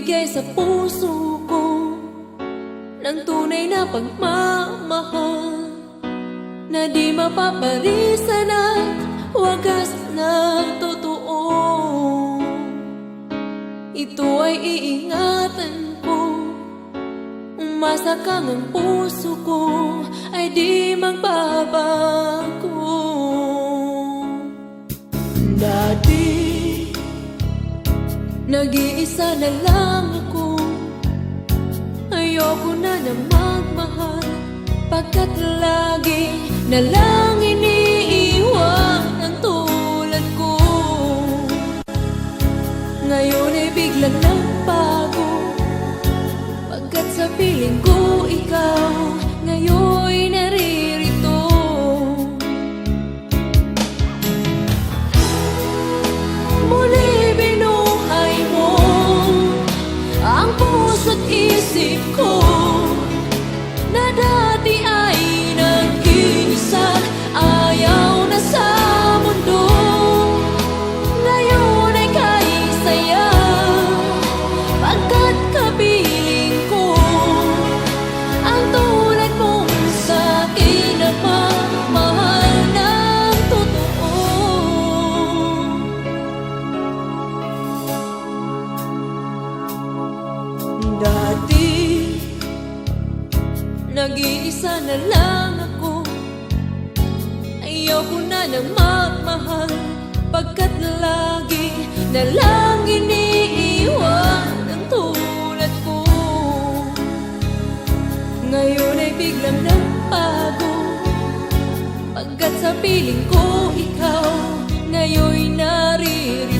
magbigay sa puso ko ng tunay na pagmamahal na di mapaparisan at wagas na totoo. Ito ay iingatan ko, umasa kang ang puso ko ay di magbabago. Dati nag-iisa na lang ako, ayoko na na magmahal, pagkat lagi na lang iniiwan ang tulad ko. Ngayon ay biglang nagbago, pagkat sa piling ko ikaw ngayon naririto. Muli binuhay mo ang puso't isip ko na dati ay nag-iisa, ayaw na sa mundo. Ngayon ay kay saya, pagkat kapiling ko ang tulad mong sa'kin na magmahal ng totoo. Dati nag-iisa na lang ako, ayoko na na magmahal, pagkat lagi na lang iniiwan ang tulad ko. Ngayon ay biglang nagbago, pagkat sa piling ko ikaw ngayon naririto.